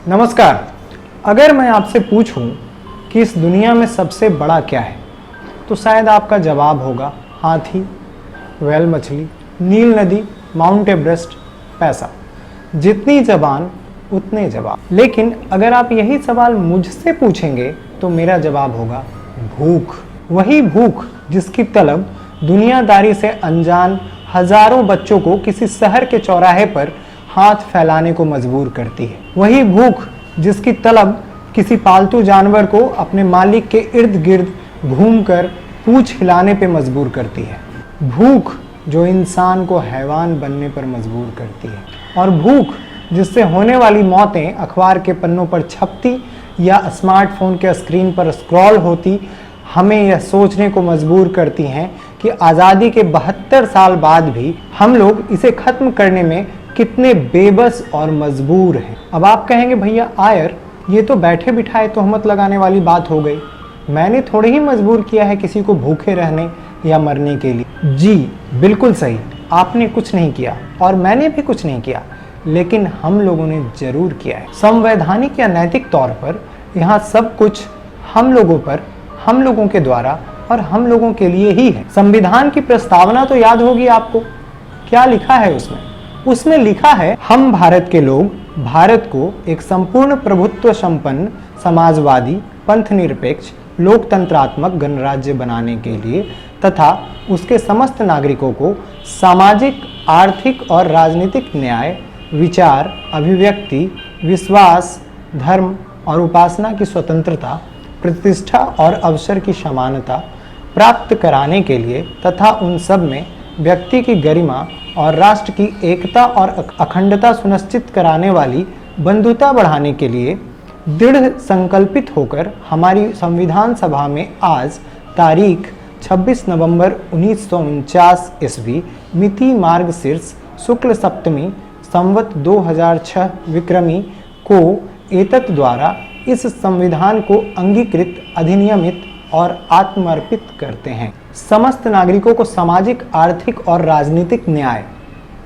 नमस्कार। अगर मैं आपसे पूछूं कि इस दुनिया में सबसे बड़ा क्या है, तो शायद आपका जवाब होगा हाथी, व्हेल मछली, नील नदी, माउंट एवरेस्ट, पैसा। जितनी जबान उतने जवाब। लेकिन अगर आप यही सवाल मुझसे पूछेंगे तो मेरा जवाब होगा भूख। वही भूख जिसकी तलब दुनियादारी से अनजान हजारों बच्चों को किसी शहर के चौराहे पर हाथ फैलाने को मजबूर करती है। वही भूख जिसकी तलब किसी पालतू जानवर को अपने मालिक के इर्द गिर्द घूमकर पूंछ हिलाने पे मजबूर करती है। भूख जो इंसान को हैवान बनने पर मजबूर करती है। और भूख जिससे होने वाली मौतें अखबार के पन्नों पर छपती या स्मार्टफोन के स्क्रीन पर स्क्रॉल होती हमें यह सोचने को मजबूर करती हैं कि आज़ादी के 72 साल बाद भी हम लोग इसे ख़त्म करने में कितने बेबस और मजबूर हैं। अब आप कहेंगे भैया आयर, ये तो बैठे बिठाए तोहमत लगाने वाली बात हो गई। मैंने थोड़े ही मजबूर किया है किसी को भूखे रहने या मरने के लिए। जी बिल्कुल सही, आपने कुछ नहीं किया और मैंने भी कुछ नहीं किया, लेकिन हम लोगों ने जरूर किया है। संवैधानिक या नैतिक तौर पर यहाँ सब कुछ हम लोगों पर, हम लोगों के द्वारा और हम लोगों के लिए ही है। संविधान की प्रस्तावना तो याद होगी आपको। क्या लिखा है उसमें? उसमें लिखा है, हम भारत के लोग भारत को एक संपूर्ण प्रभुत्व संपन्न समाजवादी पंथ निरपेक्ष लोकतंत्रात्मक गणराज्य बनाने के लिए तथा उसके समस्त नागरिकों को सामाजिक, आर्थिक और राजनीतिक न्याय, विचार, अभिव्यक्ति, विश्वास, धर्म और उपासना की स्वतंत्रता, प्रतिष्ठा और अवसर की समानता प्राप्त कराने के लिए तथा उन सब में व्यक्ति की गरिमा और राष्ट्र की एकता और अखंडता सुनिश्चित कराने वाली बंधुता बढ़ाने के लिए दृढ़ संकल्पित होकर हमारी संविधान सभा में आज तारीख 26 नवंबर 1949 ईस्वी मिति मार्गशीर्ष शुक्ल सप्तमी संवत 2006 विक्रमी को एतत् द्वारा इस संविधान को अंगीकृत, अधिनियमित और आत्मर्पित करते हैं। समस्त नागरिकों को सामाजिक, आर्थिक और राजनीतिक न्याय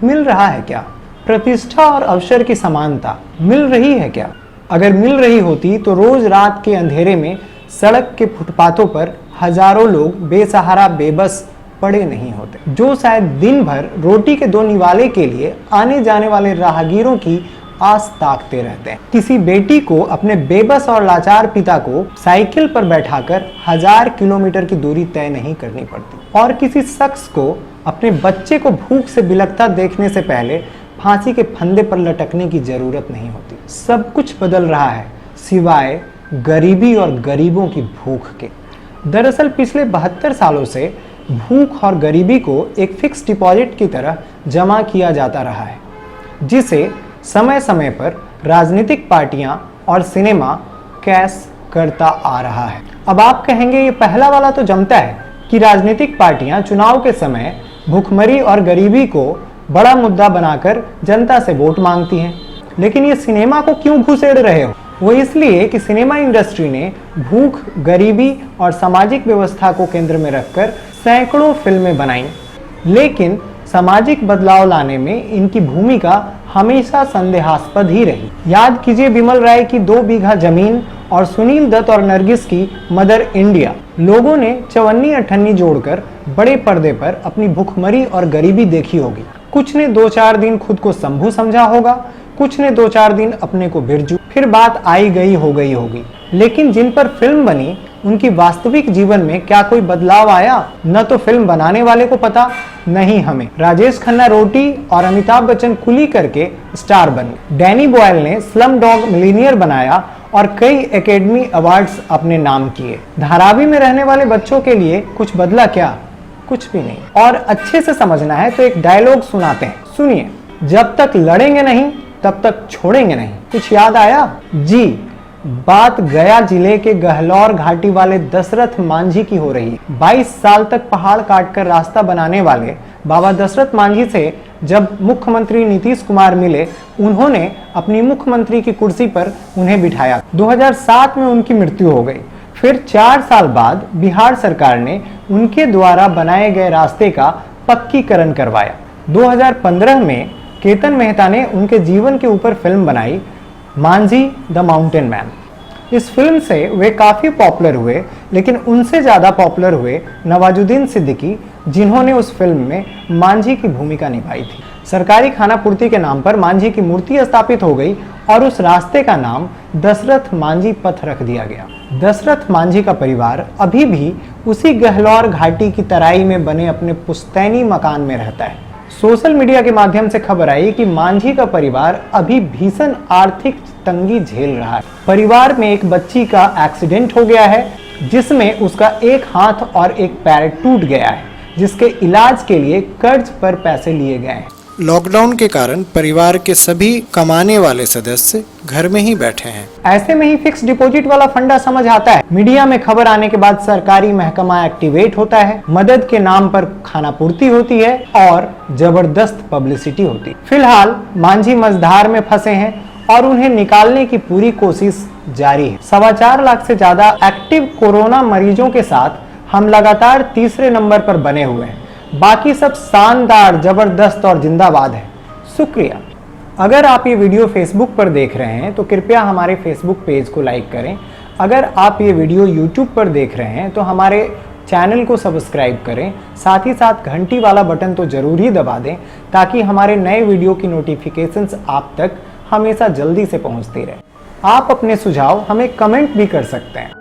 मिल रहा है क्या? प्रतिष्ठा और अवसर की समानता मिल रही है क्या? अगर मिल रही होती तो रोज रात के अंधेरे में सड़क के फुटपाथों पर हजारों लोग बेसहारा बेबस पड़े नहीं होते, जो शायद दिन भर रोटी के दो निवाले के लिए आने जाने वाले राहगीरों की आस ताकते रहते हैं। किसी बेटी को अपने बेबस और लाचार पिता को साइकिल पर बैठाकर 1000 किलोमीटर की दूरी तय नहीं करनी पड़ती और किसी शख्स को अपने बच्चे को भूख से बिलखता देखने से पहले फांसी के फंदे पर लटकने की जरूरत नहीं होती। सब कुछ बदल रहा है सिवाय गरीबी और गरीबों की भूख के। दरअसल पिछले 72 सालों से भूख और गरीबी को एक फिक्स डिपॉजिट की तरह जमा किया जाता रहा है, जिसे समय समय पर राजनीतिक पार्टियां और सिनेमा कैश करता आ रहा है। अब आप कहेंगे ये पहला वाला तो जमता है कि राजनीतिक पार्टियां चुनाव के समय भूखमरी और गरीबी को बड़ा मुद्दा बनाकर जनता से वोट मांगती हैं, लेकिन ये सिनेमा को क्यों घुसेड़ रहे हो? वो इसलिए कि सिनेमा इंडस्ट्री ने भूख, गरीबी और सामाजिक व्यवस्था को केंद्र में रखकर सैकड़ों फिल्में बनाई, लेकिन सामाजिक बदलाव लाने में इनकी भूमिका हमेशा संदेहास्पद ही रही। याद कीजिए बिमल राय की 2 बीघा जमीन और सुनील दत्त और नरगिस की मदर इंडिया। लोगों ने चवन्नी अठन्नी जोड़कर बड़े पर्दे पर अपनी भूखमरी और गरीबी देखी होगी। कुछ ने 2-4 दिन खुद को शंभू समझा होगा, कुछ ने 2-4 दिन अपने को बिरजू, फिर बात आई गई हो गई होगी। लेकिन जिन पर फिल्म बनी उनकी वास्तविक जीवन में क्या कोई बदलाव आया? न तो फिल्म बनाने वाले को पता, नहीं हमें। राजेश खन्ना रोटी और अमिताभ बच्चन कुली करके स्टार बने। डैनी बॉयल ने स्लम डॉग मिलीनियर बनाया और कई एकेडमी अवार्ड्स अपने नाम किए। धारावी में रहने वाले बच्चों के लिए कुछ बदला क्या? कुछ भी नहीं। और अच्छे से समझना है तो एक डायलॉग सुनाते हैं, सुनिए। जब तक लड़ेंगे नहीं तब तक छोड़ेंगे नहीं। कुछ याद आया? जी, बात गया जिले के गहलौर घाटी वाले दशरथ मांझी की हो रही है। 22 साल तक पहाड़ काटकर रास्ता बनाने वाले बाबा दशरथ मांझी से जब मुख्यमंत्री नीतीश कुमार मिले, उन्होंने अपनी मुख्यमंत्री की कुर्सी पर उन्हें बिठाया। 2007 में उनकी मृत्यु हो गई। फिर 4 साल बाद बिहार सरकार ने उनके द्वारा बनाए गए रास्ते का पक्कीकरण करवाया। 2015 में केतन मेहता ने उनके जीवन के ऊपर फिल्म बनाई मांझी द माउंटेन मैन। इस फिल्म से वे काफ़ी पॉपुलर हुए, लेकिन उनसे ज़्यादा पॉपुलर हुए नवाजुद्दीन सिद्दीकी, जिन्होंने उस फिल्म में मांझी की भूमिका निभाई थी। सरकारी खानापूर्ति के नाम पर मांझी की मूर्ति स्थापित हो गई और उस रास्ते का नाम दशरथ मांझी पथ रख दिया गया। दशरथ मांझी का परिवार अभी भी उसी गहलौर घाटी की तराई में बने अपने पुश्तैनी मकान में रहता है। सोशल मीडिया के माध्यम से खबर आई कि मांझी का परिवार अभी भीषण आर्थिक तंगी झेल रहा है। परिवार में एक बच्ची का एक्सीडेंट हो गया है, जिसमें उसका एक हाथ और एक पैर टूट गया है, जिसके इलाज के लिए कर्ज पर पैसे लिए गए हैं। लॉकडाउन के कारण परिवार के सभी कमाने वाले सदस्य घर में ही बैठे हैं। ऐसे में ही फिक्स डिपॉजिट वाला फंडा समझ आता है। मीडिया में खबर आने के बाद सरकारी महकमा एक्टिवेट होता है, मदद के नाम पर खानापूर्ति होती है और जबरदस्त पब्लिसिटी होती है। फिलहाल मांझी मझधार में फंसे हैं और उन्हें निकालने की पूरी कोशिश जारी है। 4.25 लाख से ज्यादा एक्टिव कोरोना मरीजों के साथ हम लगातार तीसरे नंबर पर बने हुए हैं। बाकी सब शानदार, जबरदस्त और जिंदाबाद है। शुक्रिया। अगर आप ये वीडियो फेसबुक पर देख रहे हैं तो कृपया हमारे फेसबुक पेज को लाइक करें। अगर आप ये वीडियो यूट्यूब पर देख रहे हैं तो हमारे चैनल को सब्सक्राइब करें। साथ ही साथ घंटी वाला बटन तो जरूर ही दबा दें, ताकि हमारे नए वीडियो की नोटिफिकेशंस आप तक हमेशा जल्दी से पहुंचती रहे। आप अपने सुझाव हमें कमेंट भी कर सकते हैं।